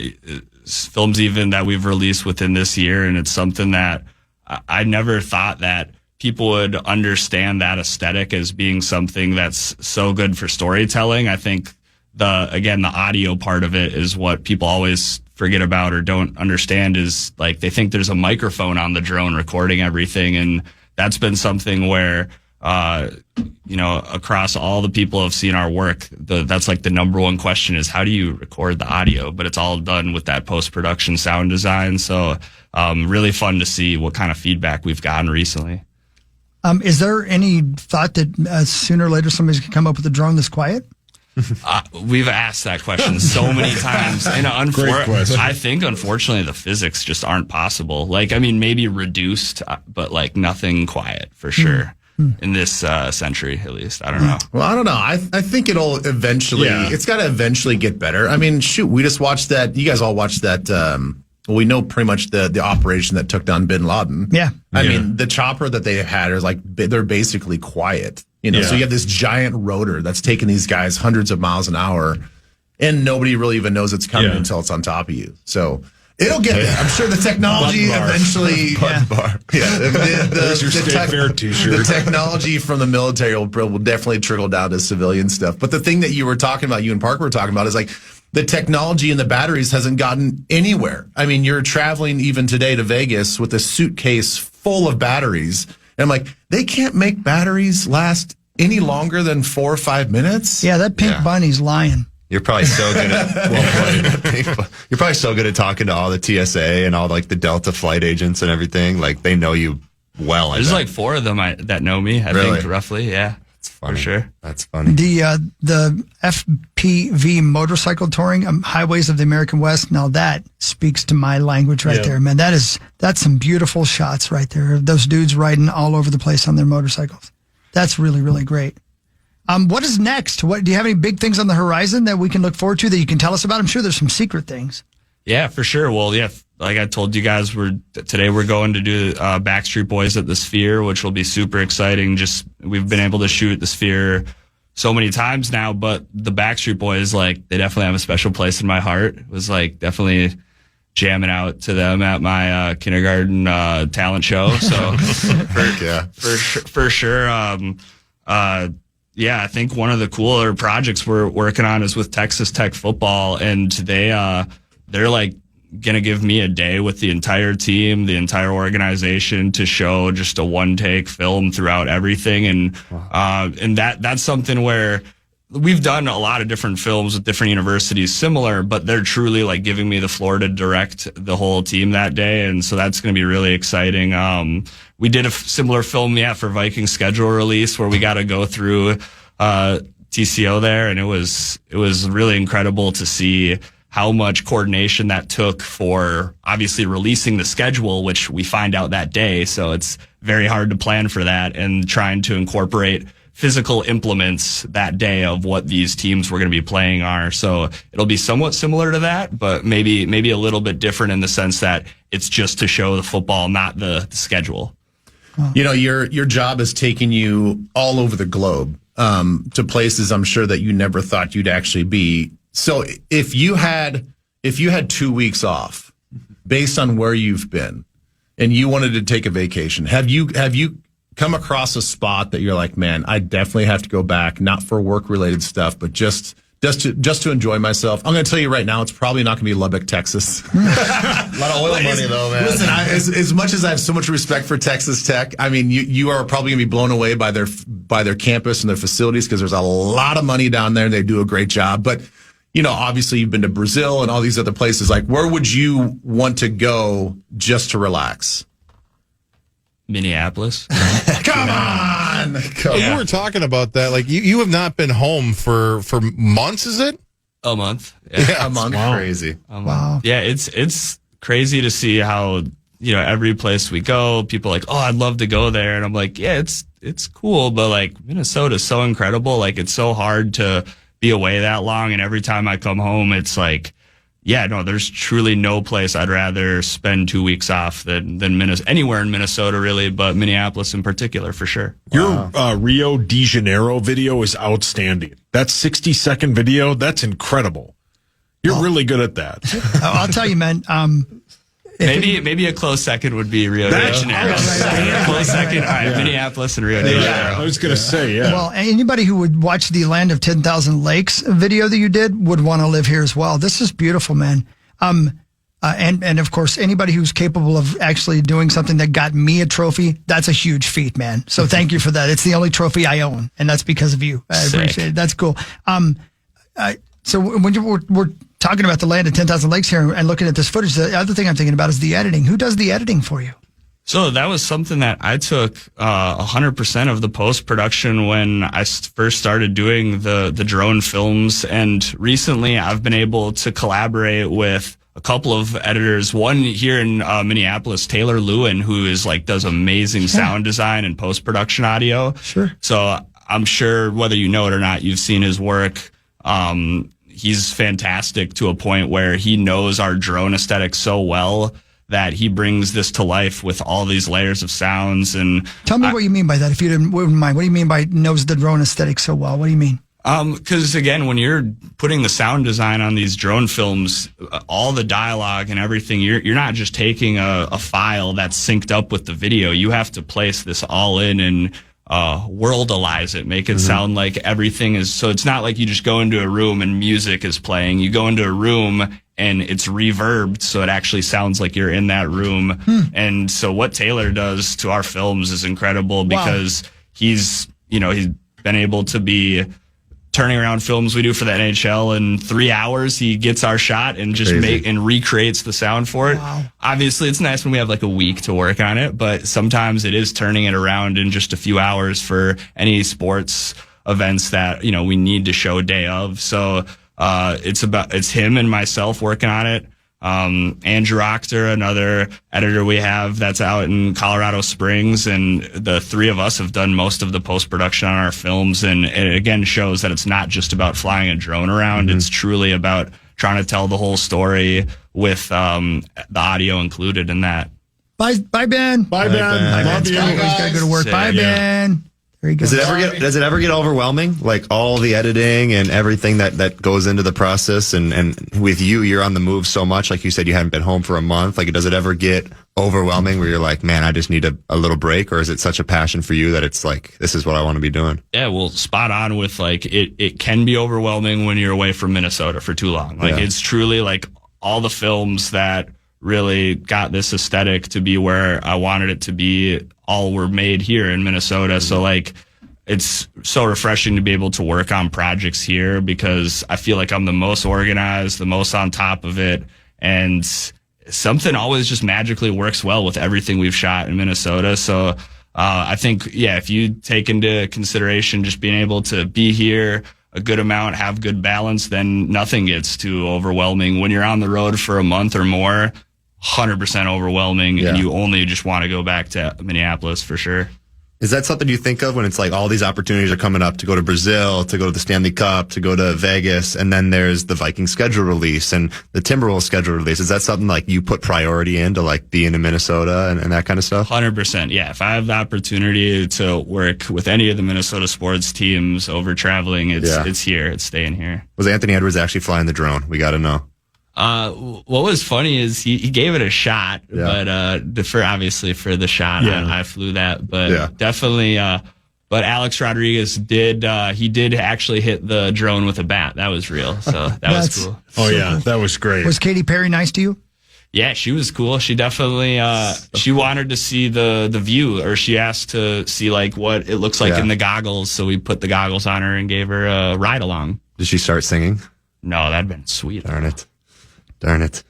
films even that we've released within this year. And it's something that I never thought that people would understand that aesthetic as being something that's so good for storytelling. I think the audio part of it is what people always forget about or don't understand is they think there's a microphone on the drone recording everything. And that's been something where across all the people who have seen our work, that's the number one question is how do you record the audio? But it's all done with that post-production sound design. So really fun to see what kind of feedback we've gotten recently. Is there any thought that sooner or later somebody's going to come up with a drone that's quiet? We've asked that question so many times. And I think, unfortunately, the physics just aren't possible. Maybe reduced, but nothing quiet for sure. In this century, at least. I don't know. Well, I don't know. I think it'll eventually, it's got to eventually get better. I mean, shoot, we just watched that. You guys all watched that. We know pretty much the operation that took down bin Laden. Yeah. I mean, the chopper that they had is they're basically quiet. So you have this giant rotor that's taking these guys hundreds of miles an hour, and nobody really even knows it's coming until it's on top of you. So it'll get there. I'm sure the technology eventually. The technology from the military will definitely trickle down to civilian stuff. But the thing that you were talking about, you and Parker were talking about, is the technology in the batteries hasn't gotten anywhere. I mean, you're traveling even today to Vegas with a suitcase full of batteries. And I'm they can't make batteries last any longer than 4 or 5 minutes. Yeah, that pink bunny's lying. You're probably so good at You're probably so good at talking to all the TSA and all the Delta flight agents and everything. They know you well. There's 4 of them that know me. I think roughly. Yeah, that's funny. For sure. That's funny. The FPV motorcycle touring highways of the American West. Now that speaks to my language right there, man. That's some beautiful shots right there. Those dudes riding all over the place on their motorcycles. That's really, really great. What is next? Do you have any big things on the horizon that we can look forward to that you can tell us about? I'm sure there's some secret things. Yeah, for sure. Well, like I told you guys, today we're going to do Backstreet Boys at the Sphere, which will be super exciting. Just we've been able to shoot the Sphere so many times now, but the Backstreet Boys, like, they definitely have a special place in my heart. It was like definitely jamming out to them at my kindergarten talent show. So for sure. Yeah, I think one of the cooler projects we're working on is with Texas Tech football, and they're like going to give me a day with the entire team, the entire organization, to show just a one-take film throughout everything. And that's something where we've done a lot of different films with different universities similar, but they're truly like giving me the floor to direct the whole team that day. And so that's going to be really exciting. We did a similar film, for Viking schedule release, where we got to go through TCO there. And it was really incredible to see how much coordination that took for obviously releasing the schedule, which we find out that day. So it's very hard to plan for that, and trying to incorporate physical implements that day of what these teams we're going to be playing are. So it'll be somewhat similar to that, but maybe a little bit different in the sense that it's just to show the football, not the schedule. You know, your job is taking you all over the globe, to places I'm sure that you never thought you'd actually be. So if you had 2 weeks off based on where you've been and you wanted to take a vacation, have you come across a spot that you're like, man, I definitely have to go back, not for work related stuff, but just to enjoy myself? I'm going to tell you right now, it's probably not going to be Lubbock, Texas. A lot of oil money though, man. Listen, as much as I have so much respect for Texas Tech, I mean, you are probably going to be blown away by their campus and their facilities, because there's a lot of money down there. They do a great job. But, you know, obviously you've been to Brazil and all these other places. Like, where would you want to go just to relax? Minneapolis. Come on. You were talking about that. Like, you have not been home for months, is it? A month. Yeah, a month. Wow. Crazy. Wow. Yeah, it's crazy to see how, you know, every place we go, people are like, oh, I'd love to go there. And I'm like, yeah, it's cool, but like Minnesota's so incredible. Like, it's so hard to be away that long. And every time I come home, it's like, yeah, no, there's truly no place I'd rather spend 2 weeks off than Minnesota, anywhere in Minnesota, really, but Minneapolis in particular, for sure. Your Rio de Janeiro video is outstanding. That 60-second video, that's incredible. You're really good at that. I'll tell you, man. Maybe a close second would be Rio de Janeiro. Close second, all right, Minneapolis and Rio de Janeiro. I was going to say, yeah. Well, anybody who would watch the Land of 10,000 Lakes video that you did would want to live here as well. This is beautiful, man. And of course, anybody who's capable of actually doing something that got me a trophy, that's a huge feat, man. So thank you for that. It's the only trophy I own, and that's because of you. I appreciate it. That's cool. So when we're talking about the Land of 10,000 Lakes here and looking at this footage, the other thing I'm thinking about is the editing. Who does the editing for you? So that was something that I took 100% of the post-production when I first started doing the drone films. And recently I've been able to collaborate with a couple of editors, one here in Minneapolis, Taylor Lewin, who is does amazing sound design and post-production audio. Sure. So I'm sure whether you know it or not, you've seen his work. He's fantastic to a point where he knows our drone aesthetic so well that he brings this to life with all these layers of sounds. And tell me what you mean by that, if you wouldn't mind. What do you mean by knows the drone aesthetic so well? What do you mean? Because again, when you're putting the sound design on these drone films, all the dialogue and everything, you're not just taking a file that's synced up with the video. You have to place this all in and worldalize it, make it sound like everything is. So it's not like you just go into a room and music is playing. You go into a room and it's reverbed, so it actually sounds like you're in that room. And so what Taylor does to our films is incredible because he's been able to be turning around films we do for the NHL in 3 hours. He gets our shot and just recreates the sound for it. Wow. Obviously, it's nice when we have a week to work on it, but sometimes it is turning it around in just a few hours for any sports events that, we need to show day of. So, it's him and myself working on it. Andrew Octor, another editor we have that's out in Colorado Springs, and the three of us have done most of the post-production on our films. And it again shows that it's not just about flying a drone around. It's truly about trying to tell the whole story with the audio included in that. Bye, Ben. Bye, Ben. Love you. He's got to go to work. Bye, Ben. There he goes. Does it ever get overwhelming? Like all the editing and everything that goes into the process, and with you're on the move so much. Like you said, you haven't been home for a month. Like, does it ever get overwhelming where you're like, man, I just need a little break? Or is it such a passion for you that it's like, this is what I want to be doing? Yeah, well, spot on with like, it can be overwhelming when you're away from Minnesota for too long. Like, it's truly like all the films that really got this aesthetic to be where I wanted it to be, all were made here in Minnesota. So like, it's so refreshing to be able to work on projects here because I feel like I'm the most organized, the most on top of it. And something always just magically works well with everything we've shot in Minnesota. So I think, if you take into consideration just being able to be here a good amount, have good balance, then nothing gets too overwhelming. When you're on the road for a month or more, 100% overwhelming, and you only just want to go back to Minneapolis for sure. Is that something you think of when it's like all these opportunities are coming up to go to Brazil, to go to the Stanley Cup, to go to Vegas, and then there's the Viking schedule release and the Timberwolves schedule release? Is that something like you put priority into, like being in Minnesota and that kind of stuff? 100%. Yeah. If I have the opportunity to work with any of the Minnesota sports teams over traveling, it's here. It's staying here. Was Anthony Edwards actually flying the drone? We got to know. What was funny is he gave it a shot, but obviously for the shot, I flew that, but definitely, but Alex Rodriguez did actually hit the drone with a bat. That was real. So that was cool. Oh yeah. That was great. Was Katy Perry nice to you? Yeah, she was cool. She definitely, she wanted to see the view, or she asked to see like what it looks like in the goggles. So we put the goggles on her and gave her a ride along. Did she start singing? No, that'd been sweet. Darn it.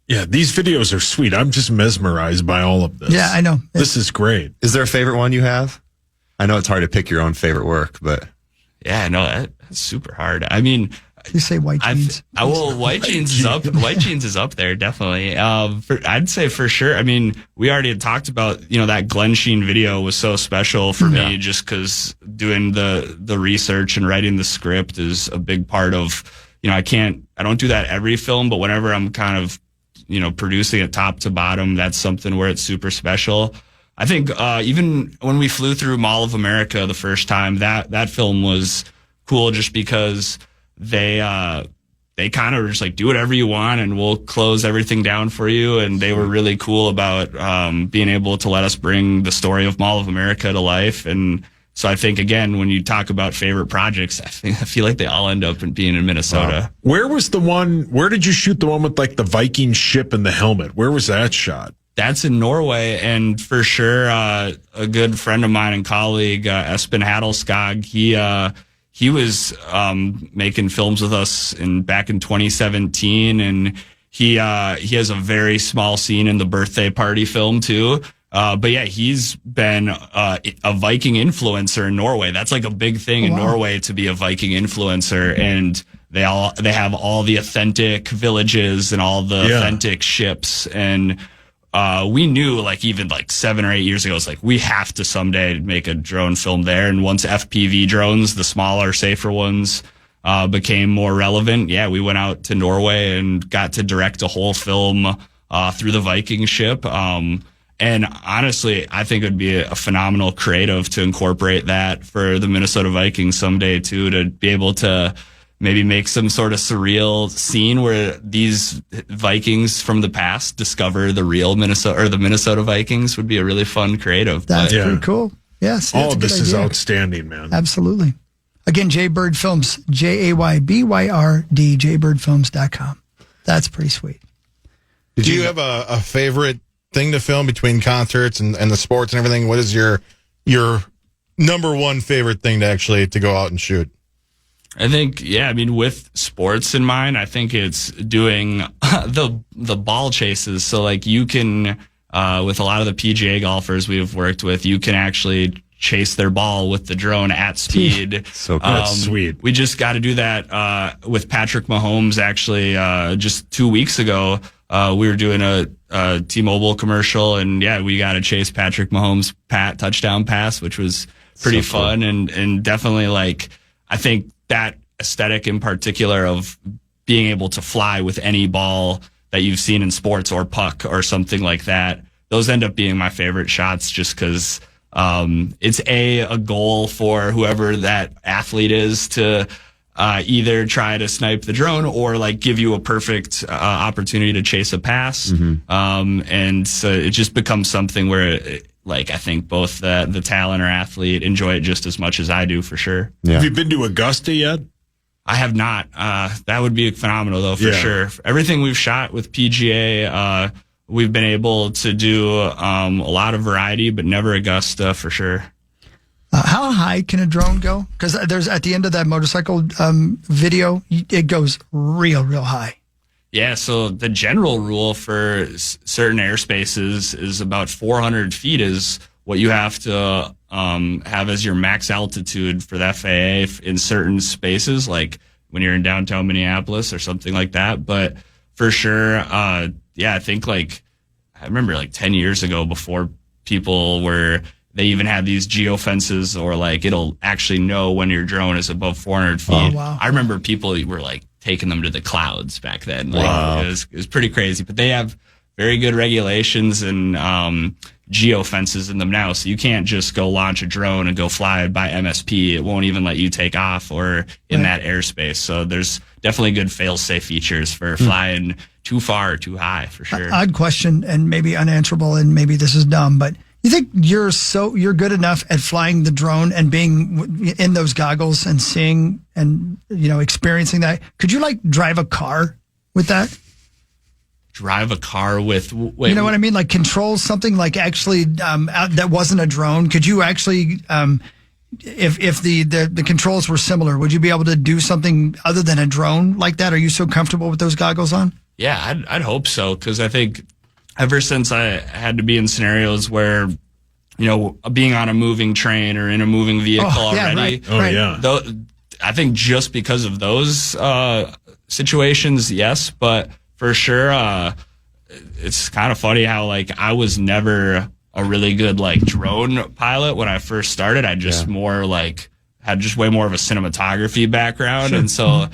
Yeah, these videos are sweet. I'm just mesmerized by all of this. Yeah, I know. This is great. Is there a favorite one you have? I know it's hard to pick your own favorite work, but. Yeah, no, that's super hard. I mean, you say White Jeans. White Jeans is up. White Jeans is up there, definitely. I'd say for sure. I mean, we already had talked about, that Glenn Sheen video was so special for me just because doing the research and writing the script is a big part of, I don't do that every film, but whenever I'm kind of, producing it top to bottom, that's something where it's super special. I think, even when we flew through Mall of America the first time, that film was cool just because they kind of were just like, do whatever you want and we'll close everything down for you. And they were really cool about, being able to let us bring the story of Mall of America to life. And so I think, again, when you talk about favorite projects, I feel like they all end up being in Minnesota. Where did you shoot the one with like the Viking ship and the helmet? Where was that shot? That's in Norway. And for sure, a good friend of mine and colleague, Espen Hadelskog, he was making films with us back in 2017. And he has a very small scene in the birthday party film too. But yeah, he's been a Viking influencer in Norway. That's like a big thing in Norway to be a Viking influencer, and they have all the authentic villages and all the authentic ships. And we knew even 7 or 8 years ago, it's like we have to someday make a drone film there. And once FPV drones, the smaller, safer ones, became more relevant, we went out to Norway and got to direct a whole film through the Viking ship. And honestly, I think it would be a phenomenal creative to incorporate that for the Minnesota Vikings someday too, to be able to maybe make some sort of surreal scene where these Vikings from the past discover the real Minnesota Vikings would be a really fun creative. That's pretty cool. Yes. All of this is outstanding, man. Absolutely. Again, JayByrd Films, JayByrd, JayByrdFilms.com. That's pretty sweet. Do you have a favorite thing to film between concerts and the sports and everything? What is your number one favorite thing to go out and shoot? I think, with sports in mind, I think it's doing the ball chases. So you can, with a lot of the PGA golfers we've worked with, you can actually chase their ball with the drone at speed. So cool. That's sweet. We just got to do that with Patrick Mahomes. Actually, just 2 weeks ago, we were doing a T-Mobile commercial, and we got to chase Patrick Mahomes' touchdown pass, which was pretty fun. And definitely I think that aesthetic in particular of being able to fly with any ball that you've seen in sports, or puck or something like that. Those end up being my favorite shots just because it's a goal for whoever that athlete is to either try to snipe the drone or like give you a perfect opportunity to chase a pass. And so it just becomes something where I think both the talent or athlete enjoy it just as much as I do, for sure. Yeah. Have you been to Augusta yet? I have not. That would be phenomenal, though, for sure. Everything we've shot with PGA, we've been able to do a lot of variety, but never Augusta, for sure. How high can a drone go? Because there's at the end of that motorcycle video, it goes real high. Yeah, so the general rule for certain airspaces is about 400 feet is what you have to have as your max altitude for the FAA in certain spaces, like when you're in downtown Minneapolis or something like that. But for sure, I think I remember 10 years ago, before people they even had these geofences, or it'll actually know when your drone is above 400 feet. Oh, wow. I remember people were taking them to the clouds back then. Wow. It was pretty crazy, but they have very good regulations and geofences in them now. So you can't just go launch a drone and go fly by MSP. It won't even let you take off or in that airspace. So there's definitely good fail-safe features for flying too far or too high, for sure. Odd question, and maybe unanswerable, and maybe this is dumb, but you think you're good enough at flying the drone and being in those goggles and seeing and experiencing that? Could you drive a car with that? Drive a car with? Wait, you know what I mean? Control something actually that wasn't a drone. Could you actually, if the controls were similar, would you be able to do something other than a drone like that? Are you so comfortable with those goggles on? Yeah, I'd hope so, because I think ever since I had to be in scenarios where, being on a moving train or in a moving vehicle already. I think just because of those situations, yes, but for sure, it's kind of funny how I was never a really good drone pilot when I first started. I just had just way more of a cinematography background, Sure. and so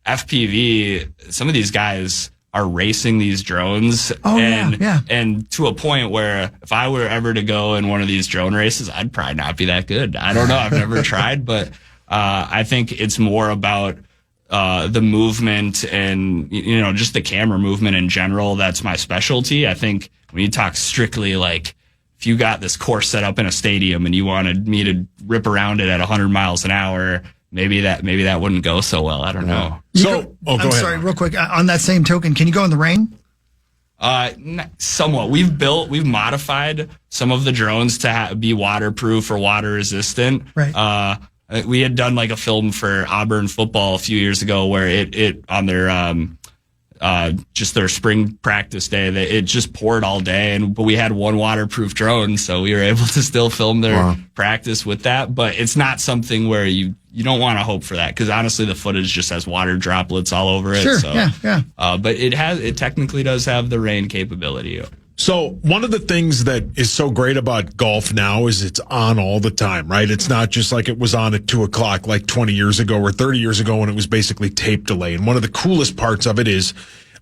FPV, some of these guys are racing these drones and to a point where if I were ever to go in one of these drone races, I'd probably not be that good. I don't know. I've never tried, but I think it's more about the movement and, just the camera movement in general. That's my specialty. I think when you talk strictly, if you got this course set up in a stadium and you wanted me to rip around it at 100 miles an hour, maybe that wouldn't go so well. I don't know. So, go ahead. Sorry, real quick. On that same token, can you go in the rain? Somewhat. We've modified some of the drones to be waterproof or water resistant. Right. We had done a film for Auburn football a few years ago where it on their just their spring practice day, it just poured all day, but we had one waterproof drone, so we were able to still film their practice with that. But it's not something where you don't want to hope for that, because honestly the footage just has water droplets all over it. Sure, so, yeah. But it technically does have the rain capability. So one of the things that is so great about golf now is it's on all the time, right? It's not just like it was on at 2:00 like 20 years ago or 30 years ago when it was basically tape delay. And one of the coolest parts of it is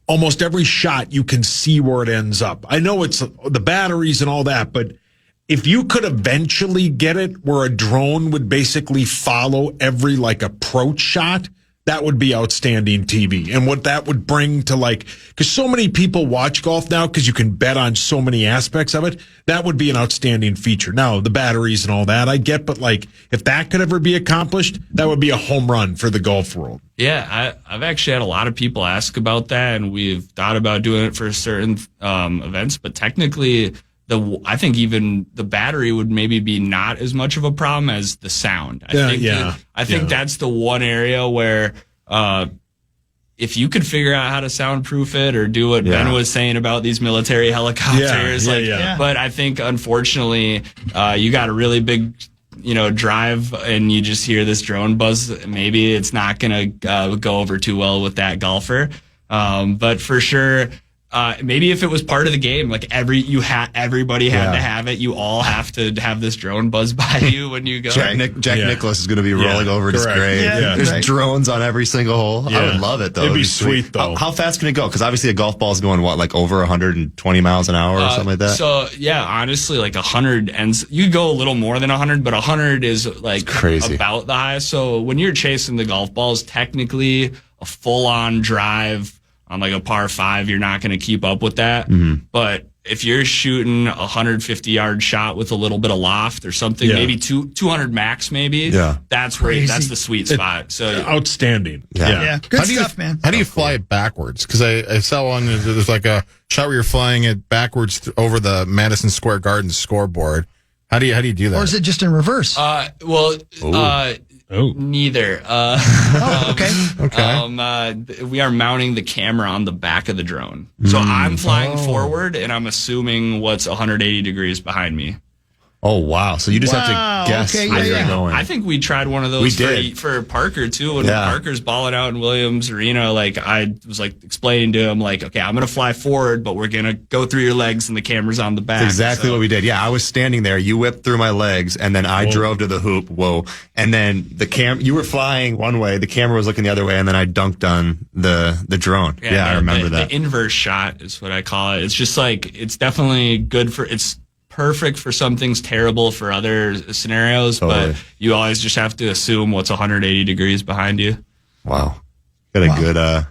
almost every shot you can see where it ends up. I know it's the batteries and all that, but if you could eventually get it where a drone would basically follow every approach shot, that would be outstanding TV. And what that would bring to because so many people watch golf now because you can bet on so many aspects of it, that would be an outstanding feature. Now, the batteries and all that, I get, but if that could ever be accomplished, that would be a home run for the golf world. Yeah, I've actually had a lot of people ask about that, and we've thought about doing it for certain events, but technically I think even the battery would maybe be not as much of a problem as the sound. I think that's the one area where if you could figure out how to soundproof it or do what Ben was saying about these military helicopters, but I think unfortunately you got a really big drive and you just hear this drone buzz. Maybe it's not going to go over too well with that golfer. But for sure, Maybe if it was part of the game, like everybody had to have it. You all have to have this drone buzz by you when you go. Jack Nicklaus is going to be rolling over in his grave. There's drones on every single hole. I would love it, though. It'd be sweet, though. How fast can it go? Because obviously a golf ball is going, like over 120 miles an hour or something like that? So, yeah, honestly, like 100, and you could go a little more than 100, but 100 is like crazy. About the highest. So when you're chasing the golf balls, technically a full-on drive on like a par 5, you're not going to keep up with that. But if you're shooting a 150-yard shot with a little bit of loft or something, maybe 200 max, maybe. That's where that's the sweet spot. So outstanding. Good stuff, man. How do you fly it backwards? Because I saw one. There's like a shot where you're flying it backwards over the Madison Square Garden scoreboard. How do you do that? Or is it just in reverse? Neither. Okay. We are mounting the camera on the back of the drone. So I'm flying forward, and I'm assuming what's 180 degrees behind me. Oh, wow. So you just have to guess where you're going. I think we tried one of those for Parker, too. When Parker's balling out in Williams Arena, like I was like explaining to him, like, okay, I'm going to fly forward, but we're going to go through your legs and the camera's on the back. That's exactly what we did. Yeah, I was standing there. You whipped through my legs, and then I drove to the hoop. Whoa. And then you were flying one way, the camera was looking the other way, and then I dunked on the drone. Yeah, I remember that. The inverse shot is what I call it. It's just like, it's definitely good it's perfect for some things, terrible for other scenarios, but you always just have to assume what's 180 degrees behind you. Wow. Got a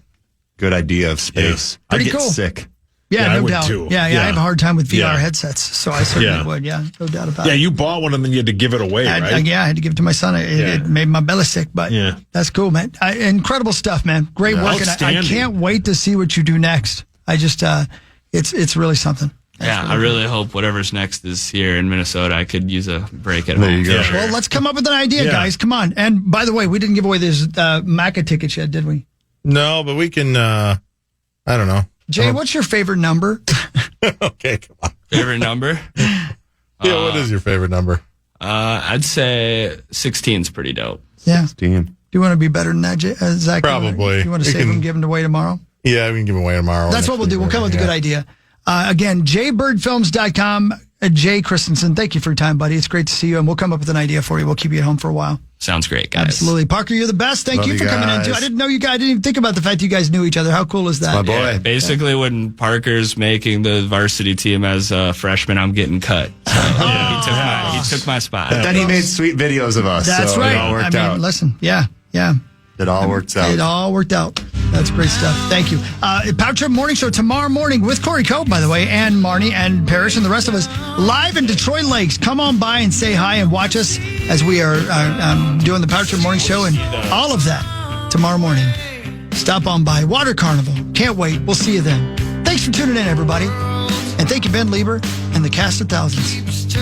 good idea of space. Pretty I'd get cool. sick. Yeah, no doubt. Too. Yeah, I have a hard time with VR headsets, so I certainly would. Yeah, no doubt about it. Yeah, you bought one and then you had to give it away, right? I had to give it to my son. It made my belly sick, but that's cool, man. Incredible stuff, man. Great work, and I can't wait to see what you do next. I just, it's really something. I really hope whatever's next is here in Minnesota. I could use a break at home. There you go. Well, let's come up with an idea, guys. Come on. And by the way, we didn't give away these Maca tickets yet, did we? No, but we can, I don't know. Jay, what's your favorite number? Okay, come on. Favorite number? What is your favorite number? I'd say 16 is pretty dope. Yeah. 16. Do you want to be better than that, Zach? Probably. Do you want to save them, give them away tomorrow? Yeah, we can give them away tomorrow. That's what we'll do. We'll come up with a good idea. Again, JayByrdFilms.com. Jay Christensen, thank you for your time, buddy. It's great to see you, and we'll come up with an idea for you. We'll keep you at home for a while. Sounds great, guys. Absolutely. Parker, you're the best. Thank Love you for you coming in, guys. too. I didn't know you guys. I didn't even think about the fact you guys knew each other. How cool is that? My boy. Yeah, basically, when Parker's making the varsity team as a freshman, I'm getting cut. So he took my spot. But then he made sweet videos of us. That's so right. It all worked out. Listen, yeah. It all works out. It all worked out. That's great stuff. Thank you. Power Trip Morning Show tomorrow morning with Corey Cope, by the way, and Marnie and Parrish and the rest of us live in Detroit Lakes. Come on by and say hi and watch us as we are doing the Power Trip Morning Show and all of that tomorrow morning. Stop on by. Water Carnival. Can't wait. We'll see you then. Thanks for tuning in, everybody. And thank you, Ben Lieber and the cast of thousands.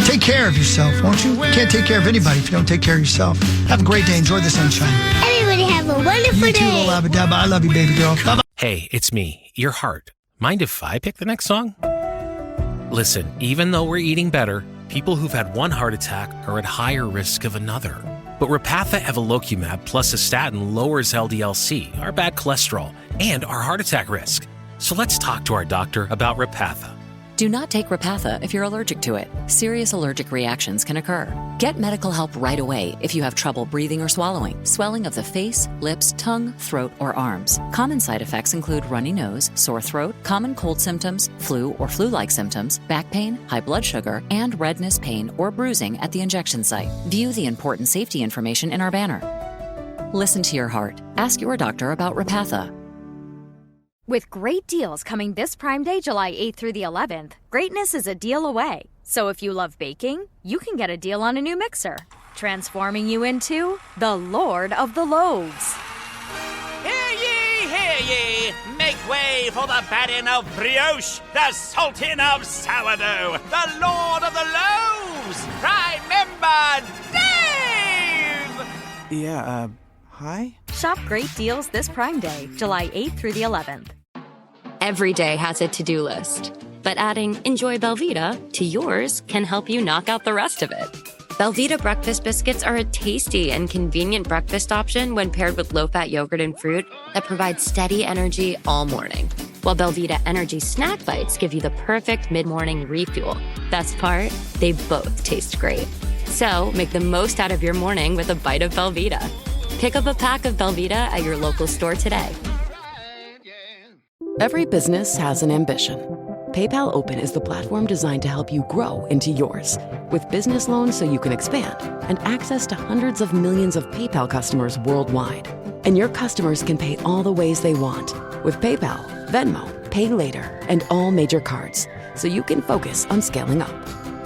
Take care of yourself, won't you? You can't take care of anybody if you don't take care of yourself. Have a great day. Enjoy the sunshine. Everybody have a wonderful You too, little Abba-Dabba. I love you, baby girl. Bye-bye. Hey, it's me, your heart. Mind if I pick the next song? Listen, even though we're eating better, people who've had one heart attack are at higher risk of another. But Repatha Evolocumab plus a statin lowers LDL-C, our bad cholesterol, and our heart attack risk. So let's talk to our doctor about Repatha. Do not take Repatha if you're allergic to it. Serious allergic reactions can occur. Get medical help right away if you have trouble breathing or swallowing, swelling of the face, lips, tongue, throat, or arms. Common side effects include runny nose, sore throat, common cold symptoms, flu or flu-like symptoms, back pain, high blood sugar, and redness, pain, or bruising at the injection site. View the important safety information in our banner. Listen to your heart. Ask your doctor about Repatha. With great deals coming this Prime Day, July 8th through the 11th, greatness is a deal away. So if you love baking, you can get a deal on a new mixer, transforming you into the Lord of the Loaves. Hear ye! Make way for the baddin of brioche, the sultan of sourdough, the Lord of the Loaves, Prime Member Dave! Yeah, hi? Shop great deals this Prime Day, July 8th through the 11th. Every day has a to-do list, but adding Enjoy Belvita to yours can help you knock out the rest of it. Belvita breakfast biscuits are a tasty and convenient breakfast option when paired with low-fat yogurt and fruit that provides steady energy all morning. while Belvita Energy Snack Bites give you the perfect mid-morning refuel. Best part? They both taste great. So make the most out of your morning with a bite of Belvita. Pick up a pack of Belvita at your local store today. Every business has an ambition. PayPal Open is the platform designed to help you grow into yours. With business loans so you can expand and access to hundreds of millions of PayPal customers worldwide. And your customers can pay all the ways they want with PayPal, Venmo, Pay Later, and all major cards, so you can focus on scaling up.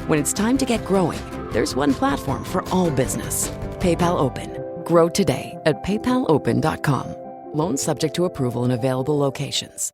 When it's time to get growing, there's one platform for all business. PayPal Open. Grow today at paypalopen.com. Loans subject to approval in available locations.